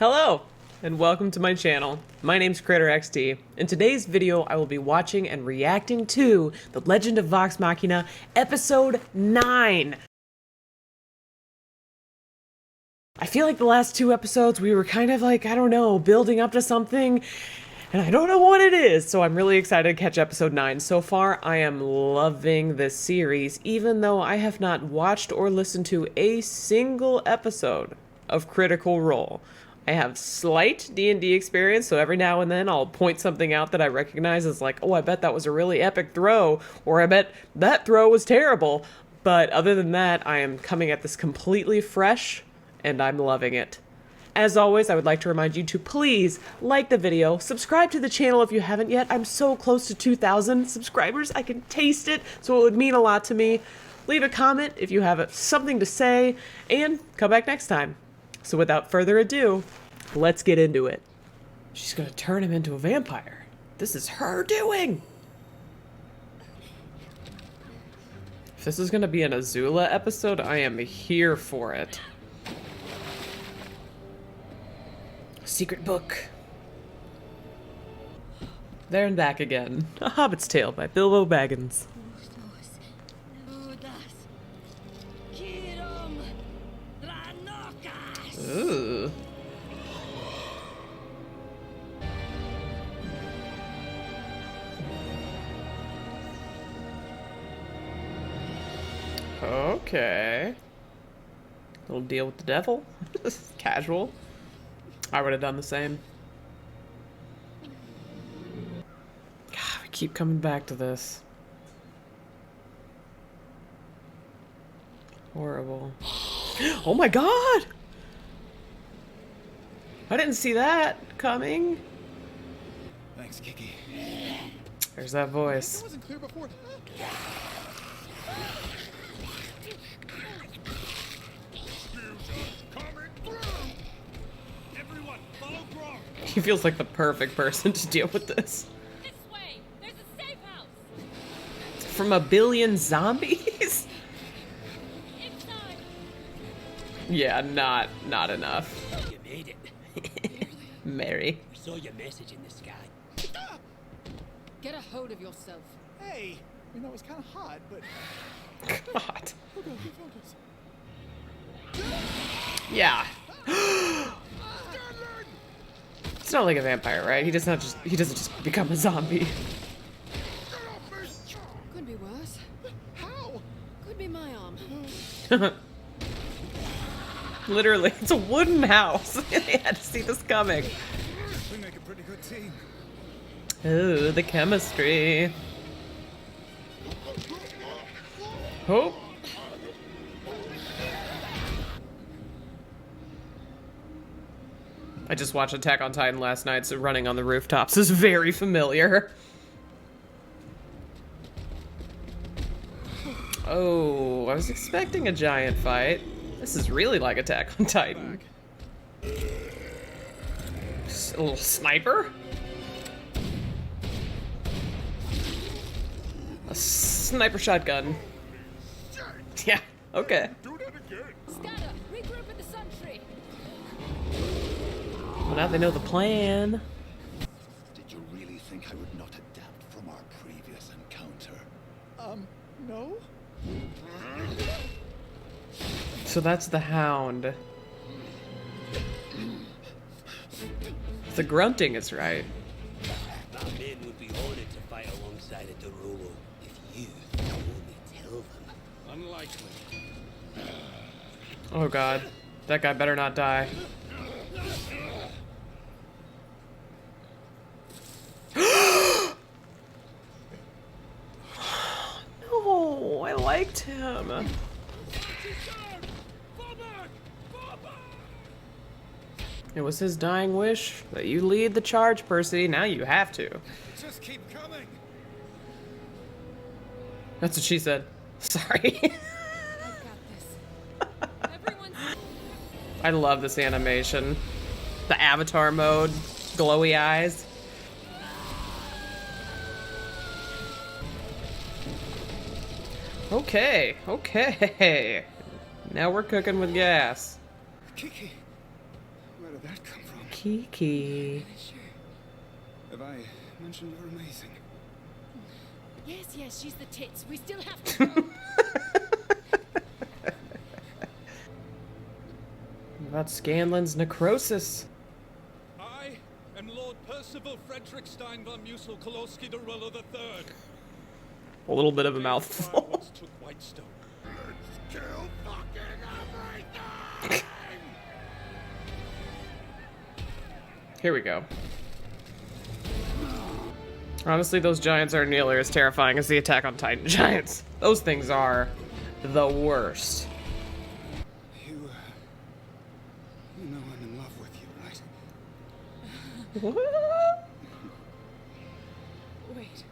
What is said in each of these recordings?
Hello, and welcome to my channel. My name's CritterXD. In today's video, I will be watching and reacting to The Legend of Vox Machina, Episode 9. I feel like the last two episodes, we were kind of like, I don't know, building up to something, and I don't know what it is, so I'm really excited to catch Episode 9. So far, I am loving this series, even though I have not watched or listened to a single episode of Critical Role. I have slight D&D experience, so every now and then I'll point something out that I recognize as like, oh, I bet that was a really epic throw, or I bet that throw was terrible. But other than that, I am coming at this completely fresh, and I'm loving it. As always, I would like to remind you to please like the video, subscribe to the channel if you haven't yet. I'm so close to 2,000 subscribers, I can taste it, so it would mean a lot to me. Leave a comment if you have something to say, and come back next time. So without further ado, let's get into it. She's gonna turn him into a vampire. This is her doing! If this is gonna be an Azula episode, I am here for it. Secret book. There and back again. A Hobbit's Tale by Bilbo Baggins. Ooh. Okay. Little deal with the devil. Casual. I would have done the same. God, we keep coming back to this. Horrible. Oh my god! I didn't see that coming. Thanks, Kiki. There's that voice. It wasn't clear before. He feels like the perfect person to deal with this. This way. There's a safe house. From a billion zombies? Inside. Yeah, not enough. You made it. Mary. I saw your message in the sky. Get a hold of yourself. Hey, I mean, that was kind of hot, but... God. Okay, focus. Yeah. It's not like a vampire, right? He doesn't just become a zombie. Could be worse. How? Could be my arm. Literally, it's a wooden house. They had to see this coming. We make a pretty good team. Ooh, the chemistry. Oh. I just watched Attack on Titan last night, so running on the rooftops is very familiar. Oh, I was expecting a giant fight. This is really like Attack on Titan. Just a little sniper? A sniper shotgun. Yeah, okay. Scatter. Regroup at the sun tree. Well, now they know the plan. Did you really think I would not adapt from our previous encounter? No? So that's the Hound. The grunting is right. My men would be honored to fight alongside a Dorolo if you could only tell them. Unlikely. Oh god. That guy better not die. No, I liked him. It was his dying wish that you lead the charge, Percy. Now you have to. Just keep coming. That's what she said. Sorry. I got this. Everyone's... I love this animation. The avatar mode, glowy eyes. Okay, okay. Now we're cooking with gas. Kiki, where did that come from? Kiki. Sure. Have I mentioned you're amazing? Yes, she's the tits. We still have to go. About Scanlan's necrosis. I am Lord Percival Frederick Stein von Musil-Koloski de Rollo III. A little bit of a mouthful. Once took Whitestone. Let's kill fucking everything! Here we go. Honestly, those giants aren't nearly as terrifying as the Attack on Titan giants. Those things are the worst. You know I'm in love with you, right? What? Wait,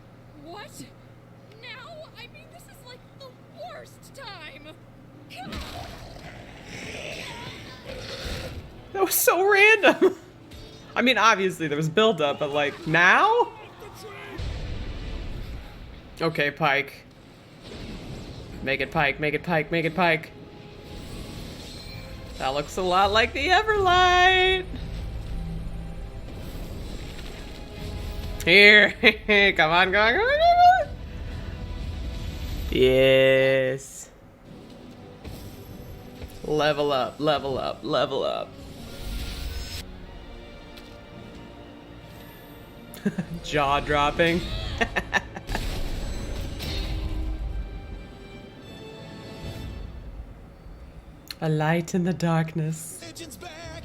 what? Now? I mean, this is like the worst time. That was so random. I mean, obviously there was build-up, but like, now? Okay, Pike. Make it Pike, make it Pike, make it Pike. That looks a lot like the Everlight. Here, come on, come on, come on, come on. Yes. Level up, level up, level up. Jaw dropping. A light in the darkness. Legends back!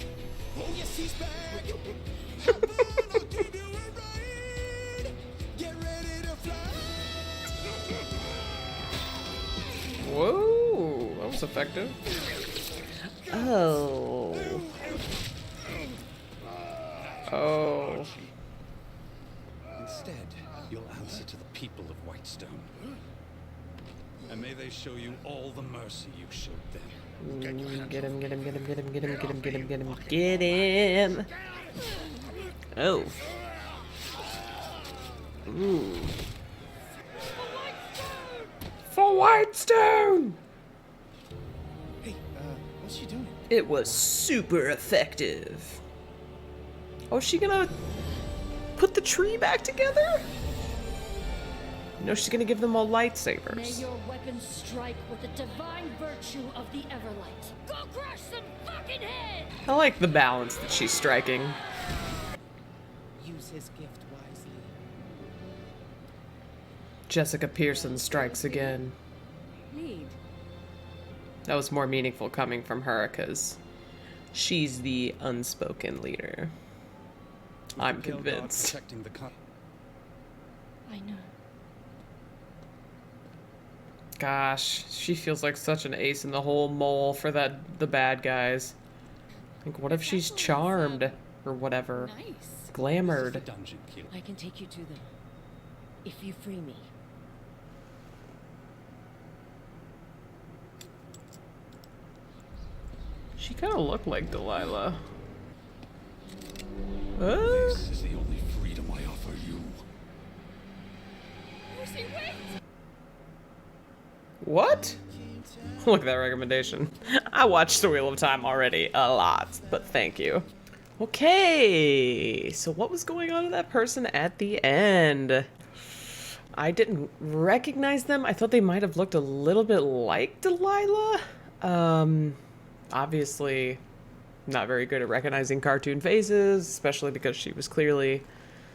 Oh yes, he's back! Come on, I'll give you a ride! Get ready to fly! Whoa, that was effective. Oh. Oh. Instead, you'll answer to the people of Whitestone. And may they show you all the mercy you showed them. Get him, get him, get him, get him, get him, get him, get him, get him, get him. Oh. Ooh. For Whitestone! Hey, what's she doing? It was super effective. Oh, is she gonna put the tree back together? No, she's gonna give them all May lightsabers. your weapons strike with the divine virtue of the Everlight. Go crush some fucking head! I like the balance that she's striking. Use his gift wisely. Jessica Pearson strikes again. Lead. That was more meaningful coming from her because she's the unspoken leader. I'm convinced. Protecting the I know. Gosh, she feels like such an ace in the hole mole for the bad guys. Like, what if she's charmed or whatever? Nice. Glamoured. dungeon key. I can take you to them. If you free me. She kind of looked like Delilah. Ah. This is the only freedom I offer you. Lucy, wait! What? Look at that recommendation. I watched The Wheel of Time already a lot, but thank you. Okay, so what was going on with that person at the end? I didn't recognize them. I thought they might have looked a little bit like Delilah. Obviously not very good at recognizing cartoon faces, especially because she was clearly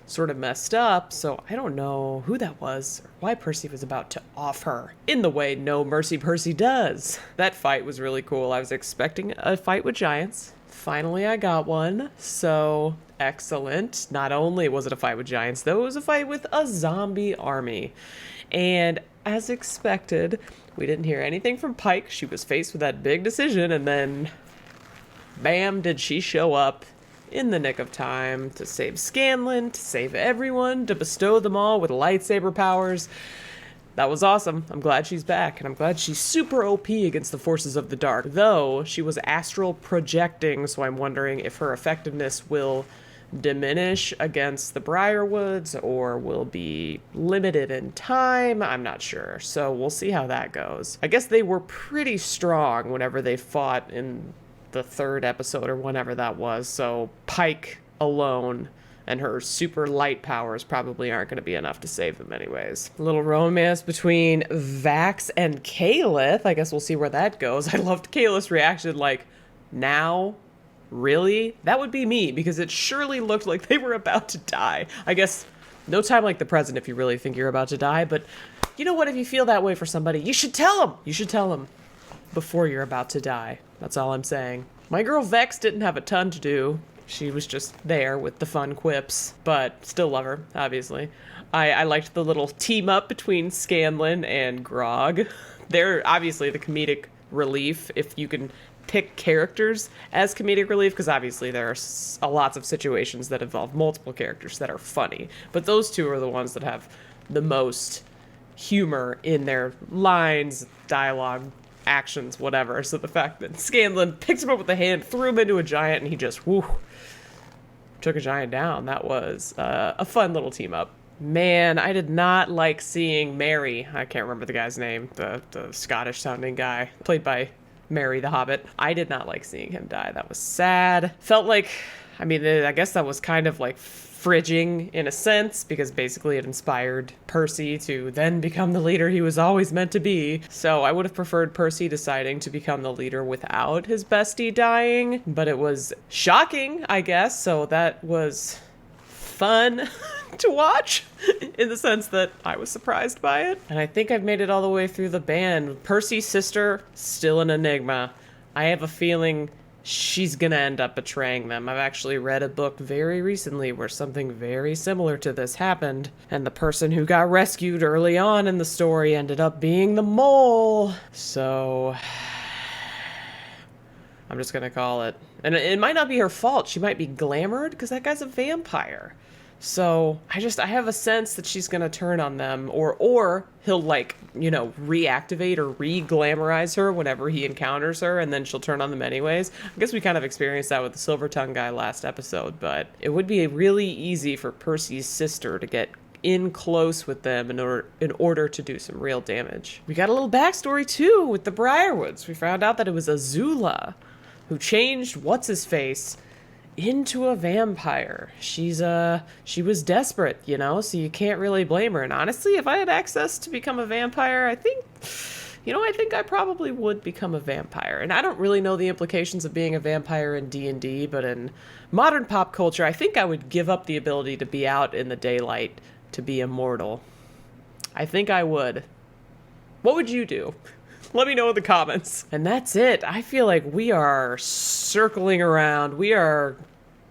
sort of messed up, so I don't know who that was or why Percy was about to off her in the way No Mercy Percy does. That fight was really cool. I was expecting a fight with giants. Finally, I got one, so excellent. Not only was it a fight with giants, though, it was a fight with a zombie army. And as expected, we didn't hear anything from Pike. She was faced with that big decision, and then bam, did she show up in the nick of time to save Scanlan, to save everyone, to bestow them all with lightsaber powers. That was awesome. I'm glad she's back, and I'm glad she's super OP against the forces of the dark. Though, she was astral projecting, so I'm wondering if her effectiveness will diminish against the Briarwoods or will be limited in time. I'm not sure, so we'll see how that goes. I guess they were pretty strong whenever they fought in the 3rd episode or whenever that was. So Pike alone and her super light powers probably aren't going to be enough to save them anyways. A little romance between Vax and Kalith. I guess we'll see where that goes. I loved Kalith's reaction, like, now? Really? That would be me, because it surely looked like they were about to die. I guess no time like the present if you really think you're about to die, but you know what? If you feel that way for somebody, you should tell them. You should tell them before you're about to die. That's all I'm saying. My girl Vex didn't have a ton to do. She was just there with the fun quips, but still love her, obviously. I liked the little team up between Scanlan and Grog. They're obviously the comedic relief, if you can pick characters as comedic relief, because obviously there are lots of situations that involve multiple characters that are funny, but those two are the ones that have the most humor in their lines, dialogue, actions, whatever. So the fact that Scanlan picked him up with a hand, threw him into a giant, and he just, whoo, took a giant down. That was a fun little team up. Man, I did not like seeing Mary. I can't remember the guy's name, the Scottish sounding guy, played by Mary the Hobbit. I did not like seeing him die. That was sad. Felt like, I mean, I guess that was kind of like fridging in a sense, because basically it inspired Percy to then become the leader he was always meant to be. So I would have preferred Percy deciding to become the leader without his bestie dying, but it was shocking, I guess. So that was fun to watch in the sense that I was surprised by it. And I think I've made it all the way through the band. Percy's sister, still an enigma. I have a feeling she's gonna end up betraying them. I've actually read a book very recently where something very similar to this happened, and the person who got rescued early on in the story ended up being the mole. So I'm just gonna call it. And it might not be her fault. She might be glamored because that guy's a vampire. So I have a sense that she's gonna turn on them, or he'll, like, you know, reactivate or re-glamorize her whenever he encounters her, and then she'll turn on them anyways. I guess we kind of experienced that with the Silver Tongue guy last episode, but it would be really easy for Percy's sister to get in close with them in order to do some real damage. We got a little backstory too with the Briarwoods. We found out that it was Azula who changed what's-his-face into a vampire. She was desperate, you know, so you can't really blame her. And honestly, if I had access to become a vampire, I think I probably would become a vampire. And I don't really know the implications of being a vampire in D&D, but in modern pop culture, I think I would give up the ability to be out in the daylight to be immortal. I think I would. What would you do? Let me know in the comments. And that's it. I feel like we are circling around. We are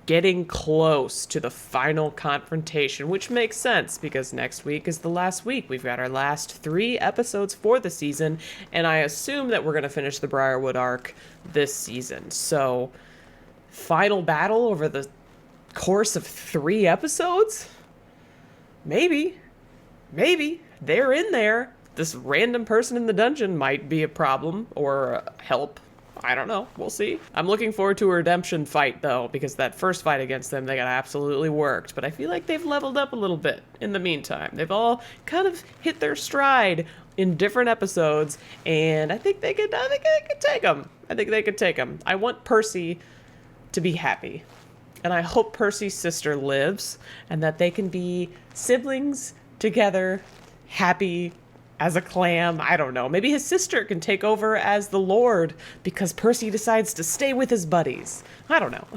getting close to the final confrontation, which makes sense because next week is the last week. We've got our last 3 episodes for the season, and I assume that we're going to finish the Briarwood arc this season. So, final battle over the course of 3 episodes? Maybe. They're in there. This random person in the dungeon might be a problem or help. I don't know. We'll see. I'm looking forward to a redemption fight, though, because that first fight against them, they got absolutely worked. But I feel like they've leveled up a little bit in the meantime. They've all kind of hit their stride in different episodes, and I think they could take them. I think they could take them. I want Percy to be happy. And I hope Percy's sister lives, and that they can be siblings together, happy, as a clam. I don't know. Maybe his sister can take over as the Lord because Percy decides to stay with his buddies. I don't know.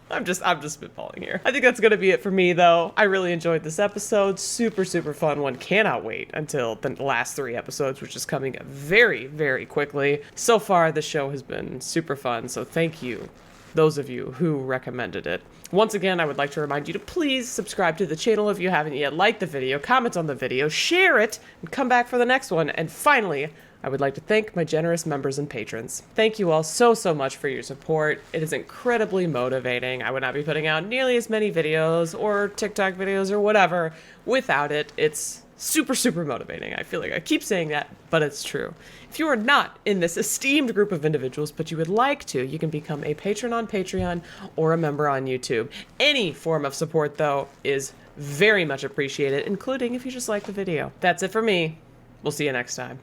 I'm just spitballing here. I think that's going to be it for me, though. I really enjoyed this episode. Super, super fun one. Cannot wait until the last 3 episodes, which is coming very, very quickly. So far, the show has been super fun, so thank you, those of you who recommended it. Once again, I would like to remind you to please subscribe to the channel if you haven't yet, like the video, comment on the video, share it, and come back for the next one. And finally, I would like to thank my generous members and patrons. Thank you all so, so much for your support. It is incredibly motivating. I would not be putting out nearly as many videos or TikTok videos or whatever without it. It's super, super motivating. I feel like I keep saying that, but it's true. If you are not in this esteemed group of individuals, but you would like to, you can become a patron on Patreon or a member on YouTube. Any form of support, though, is very much appreciated, including if you just like the video. That's it for me. We'll see you next time.